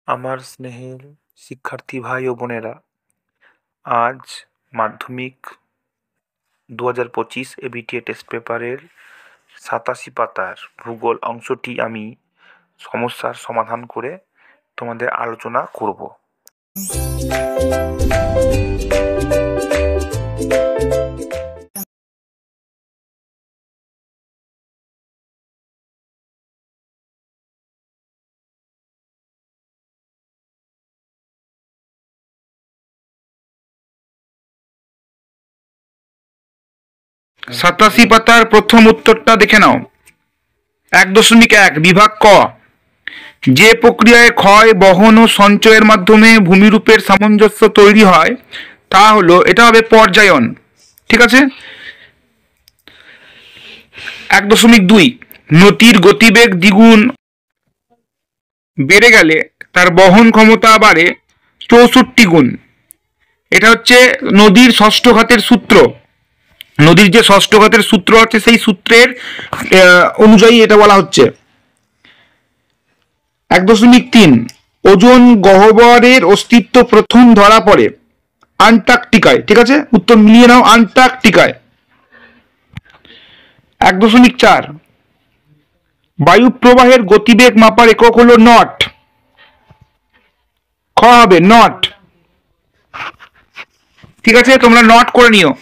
আমার স্নেহের শিক্ষার্থী ভাই ও বোনেরা, আজ মাধ্যমিক 2025 এবিটিএ টেস্ট পেপারের 87 পাতার ভূগোল অংশটি আমি সমস্যার সমাধান করে তোমাদের আলোচনা করব। সাতাশি পাতার প্রথম উত্তরটা দেখে নাও। 1.1 বিভাগ ক, যে প্রক্রিয়ায় ক্ষয়, বহন ও সঞ্চয়ের মাধ্যমে ভূমিরূপের সামঞ্জস্য তৈরি হয় তা হলো, এটা হবে পর্যায়ন। ঠিক আছে। 1.2 নদীর গতিবেগ দ্বিগুণ বেড়ে গেলে তার বহন ক্ষমতা বাড়ে 64 গুণ। এটা হচ্ছে নদীর ষষ্ঠ ঘাতের সূত্র। নদীর যে ষষ্ঠ ঘাতের সূত্র আছে সেই সূত্রের অনুযায়ী এটা বলা হচ্ছে। 1.3 ওজন গহ্বরের অস্তিত্ব প্রথম ধরা পড়ে আন্টার্কটিকায়। ঠিক আছে, উত্তর মিলিয়ে নাও, আন্টার্কটিকায়। 1.4 বায়ু প্রবাহের গতিবেগ মাপার একক হলো নট। খ হবে নট। ঠিক আছে, তোমরা নট করে নিও।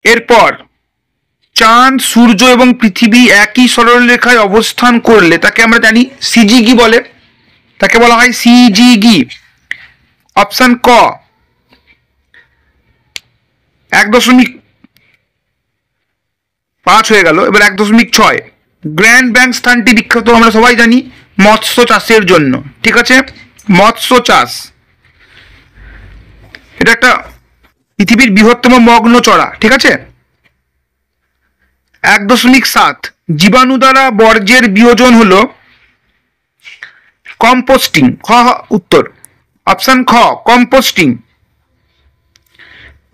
এরপর চাঁদ, সূর্য এবং পৃথিবী একই সরলরেখায় অবস্থান করলে তাকে আমরা জানি সিজিগি বলে। তাকে বলা হয় সিজিগি। অপশন ক। 1.5 হয়ে গেল। এবার 1.6 গ্র্যান্ড ব্যাংক স্থানটি বিখ্যাত আমরা সবাই জানি মৎস্য চাষের জন্য। ঠিক আছে, মৎস্য চাষ। এটা একটা পৃথিবীর বৃহত্তম মগ্ন চড়া। ঠিক আছে। 1.7 জীবাণু দ্বারা বর্জ্যের বিয়োজন হলো কম্পোস্টিং। খ উত্তর। অপশন খ কম্পোস্টিং।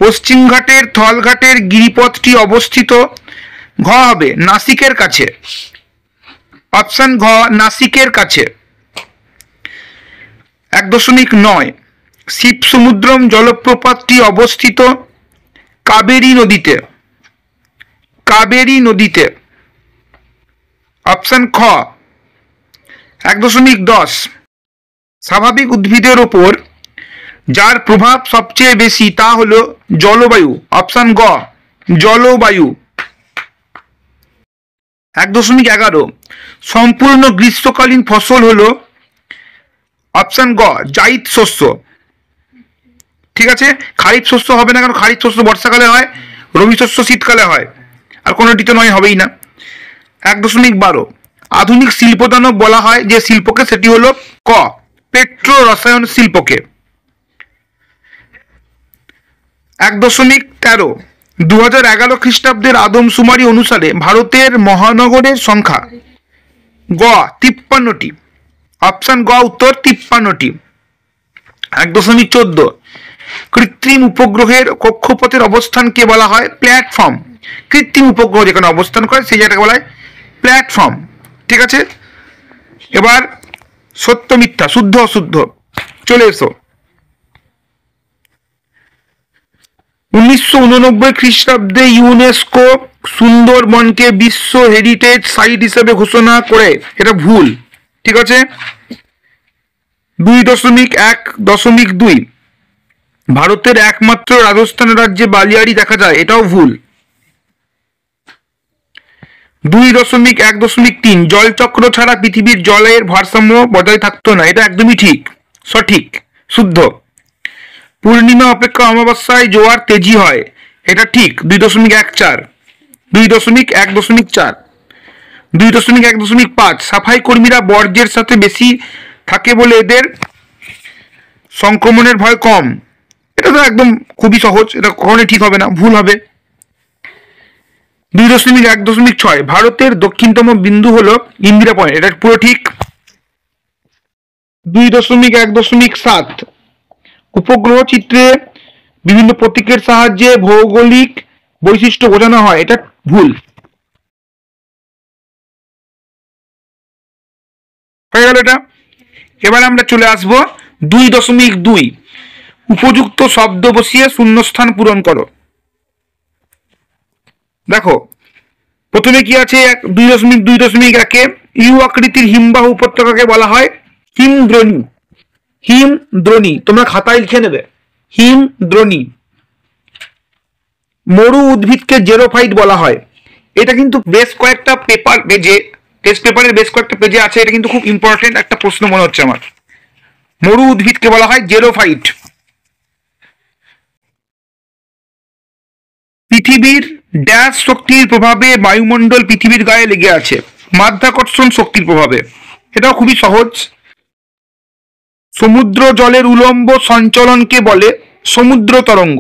পশ্চিমঘাটের থলঘাটের গিরিপথটি অবস্থিত ঘ হবে নাসিকের কাছে। অপশন ঘ নাসিকের কাছে। 1.9 শিবসমুদ্রম জলপ্রপাতটি অবস্থিত কাবেরী নদীতে। কাবেরী নদীতে। অপশন খ। 1.10 স্বাভাবিক উদ্ভিদের ওপর যার প্রভাব সবচেয়ে বেশি তা হলো জলবায়ু। অপশন গ জলবায়ু। 1.11 সম্পূর্ণ গ্রীষ্মকালীন ফসল হলো অপশন গ জাইদ শস্য। ঠিক আছে, খারিফ শস্য হবে না, কারণ খারিফ শস্য বর্ষাকালে হয়, রবি শস্য শীতকালে হয়, আর কোনোটিতে নয়, হবেই না। 1.12 আধুনিক শিল্পদানব বলা হয় যে শিল্পকে, সেটি হলো ক পেট্রো রসায়ন শিল্পকে। 1.13 2011 খ্রিস্টাব্দের আদমশুমারি অনুসারে ভারতের মহানগরের সংখ্যা গ 53টি। অপশন গ উত্তর 53টি। 1.14 কৃত্রিম উপগ্রহের কক্ষপথের অবস্থানকে বলা হয় প্ল্যাটফর্ম। কৃত্রিম উপগ্রহ যেখানে অবস্থান করে সেই জায়গাটাকে বলা হয় প্ল্যাটফর্ম। ঠিক আছে। এবার সত্য মিথ্যা, শুদ্ধ অশুদ্ধ, চলে এসো। 1989 খ্রিস্টাব্দে ইউনেস্কো সুন্দরবনকে বিশ্ব হেরিটেজ সাইট হিসেবে ঘোষণা করে, এটা ভুল। ঠিক আছে। 2.1.2 ভারতের একমাত্র রাজস্থান রাজ্যে বালিয়াড়ি দেখা যায়, এটাও ভুল। 2.1.3 জলচক্র ছাড়া পৃথিবীর জলের ভারসাম্য বজায় থাকতো না, এটা একদমই ঠিক, সঠিক, শুদ্ধ। পূর্ণিমা অপেক্ষা অমাবস্যায় জোয়ার তেজি হয়, এটা ঠিক। 2.14 2.1.4 2.1.5 সাফাই কর্মীরা বর্জ্যের সাথে বেশি থাকে বলে এদের সংক্রমণের ভয় কম, এটা তো একদম খুবই সহজ, এটা কখনোই ঠিক হবে না, ভুল হবে। 2.1.6 ভারতের দক্ষিণতম বিন্দু হলো ইন্দিরা পয়েন্ট, এটা পুরো ঠিক। 2.1.7 উপগ্রহ চিত্রে বিভিন্ন প্রতীকের সাহায্যে ভৌগোলিক বৈশিষ্ট্য বোঝানো হয়, এটা ভুল। গেল এটা। এবার আমরা চলে আসব 2.2, উপযুক্ত শব্দ বসিয়ে শূন্যস্থান পূরণ করো। দেখো প্রথমে কি আছে, 2.2.1 ইউ আকৃতির হিমবাহ উপত্যকাকে বলা হয় হিমদ্রোণী। হিমদ্রোণী তোমরা খাতায় লিখে নেবে, হিমদ্রোণী। মরু উদ্ভিদকে জেরোফাইট বলা হয়। এটা কিন্তু বেশ কয়েকটা পেপার পেজে, টেস্ট পেপারের বেশ কয়েকটা পেজে আছে, এটা কিন্তু খুব ইম্পর্টেন্ট একটা প্রশ্ন মনে হচ্ছে আমার। মরু উদ্ভিদকে বলা হয় জেরোফাইট। পৃথিবীর ড্যাশ শক্তির প্রভাবে বায়ুমণ্ডল পৃথিবীর গায়ে লেগে আছে? মাধ্যাকর্ষণ শক্তির প্রভাবে। এটাও খুবই সহজ। সমুদ্র জলের উলম্ব সঞ্চলনকে বলে সমুদ্র তরঙ্গ।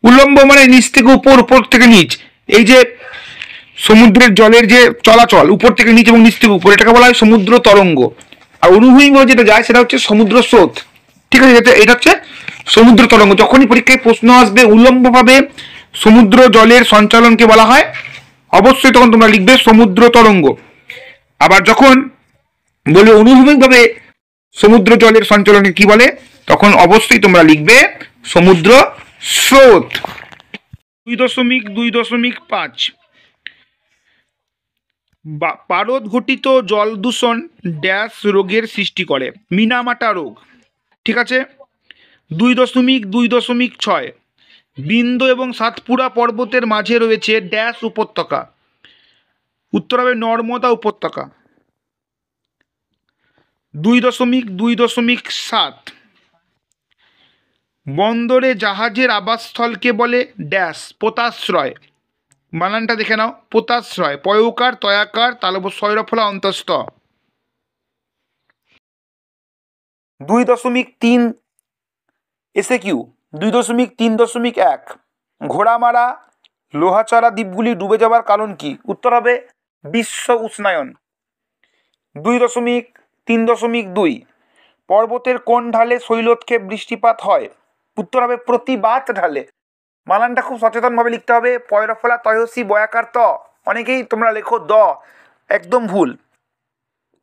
উলম্ব মানে নিচ থেকে উপর, উপর থেকে নিচ। এই যে সমুদ্রের জলের যে চলাচল উপর থেকে নিচ এবং নিচ থেকে উপর, এটাকে বলা হয় সমুদ্র তরঙ্গ। আর অনুভূমিক যেটা যায় সেটা হচ্ছে সমুদ্র স্রোত। ঠিক আছে, এটা হচ্ছে সমুদ্র তরঙ্গ। যখনই পরীক্ষায় প্রশ্ন আসবে উল্লম্বভাবে সমুদ্র জলের সঞ্চালনকে বলা হয়, অবশ্যই তখন তোমরা লিখবে সমুদ্র তরঙ্গ। আবার যখন বলবে অনুভূমিকভাবে সমুদ্র জলের সঞ্চালনকে কি বলে, তখন অবশ্যই তোমরা লিখবে সমুদ্র স্রোত। 2.2.5 পারদ ঘটিত জল দূষণ ড্যাশ রোগের সৃষ্টি করে? মিনামাটা রোগ। ঠিক আছে। 2.2.6 বিন্ধ্য এবং সাতপুরা পর্বতের মাঝে রয়েছে ড্যাশ উপত্যকা? উত্তর হবে নর্মদা উপত্যকা। 2.2.7 বন্দরে জাহাজের আবাসস্থলকে বলে ড্যাশ পোতাশ্রয়? বানানটা দেখে নাও, পোতাশ্রয়, পয়কার তয়াকার তালব সয়রফলা অন্তস্থ। 2.3 এসে কিউ 2.3.1 ঘোড়ামারা লোহাচারা দ্বীপগুলি ডুবে যাওয়ার কারণ কি? উত্তর হবে বিশ্ব উষ্ণায়ন। 2.3.2 পর্বতের কোন ঢালে শৈলোৎক্ষেপ বৃষ্টিপাত হয়? উত্তর হবে প্রতিবাদ ঢালে। বানানটা খুব সচেতনভাবে লিখতে হবে, পয়রফলা তয়সি বয়াকার ত। অনেকেই তোমরা লেখো দ, একদম ভুল,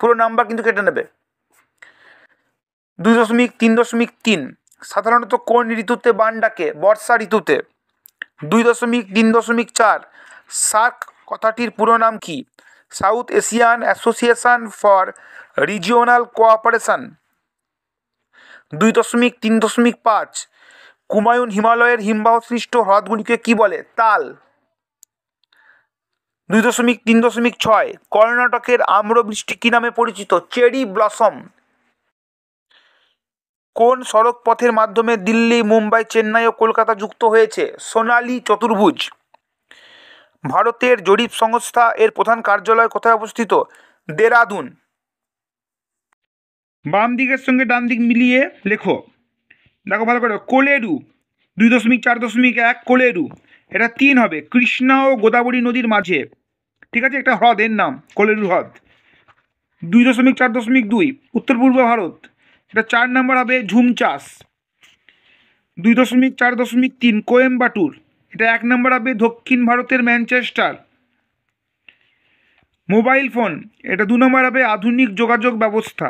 পুরো নাম্বার কিন্তু কেটে নেবে। 2.3.3 সাধারণত কোন ঋতুতে বান ডাকে? বর্ষা ঋতুতে। 2.3.4 সার্ক কথাটির পুরো নাম কি? South Asian association for regional cooperation. 2.3.5 Kumaon হিমালয়ের হিমবাহ সৃষ্ট হ্রদগুলিকে কি বলে? তাল। 2.3.6 কর্ণাটকের আম্রবৃষ্টি কি নামে পরিচিত? Cherry blossom. কোন সড়ক পথের মাধ্যমে দিল্লি, মুম্বাই, চেন্নাই ও কলকাতা যুক্ত হয়েছে? সোনালী চতুর্ভুজ। ভারতের জরিপ সংস্থা এর প্রধান কার্যালয় কোথায় অবস্থিত? দেরাদুন। বাম দিকের সঙ্গে ডান দিক মিলিয়ে লেখো। দেখো ভালো করে, কোলেরু 2.4.1 কোলেরু, এটা 3 হবে। কৃষ্ণা ও গোদাবরী নদীর মাঝে, ঠিক আছে, একটা হ্রদ, এর নাম কোলেরু হ্রদ। 2.4.2 উত্তর পূর্ব ভারত, এটা 4 নম্বর হবে ঝুম চাষ। 2.4.3 কোয়েম্বাটুর, এটা 1 নম্বর হবে দক্ষিণ ভারতের ম্যানচেস্টার। মোবাইল ফোন, এটা 2 নম্বর হবে আধুনিক যোগাযোগ ব্যবস্থা।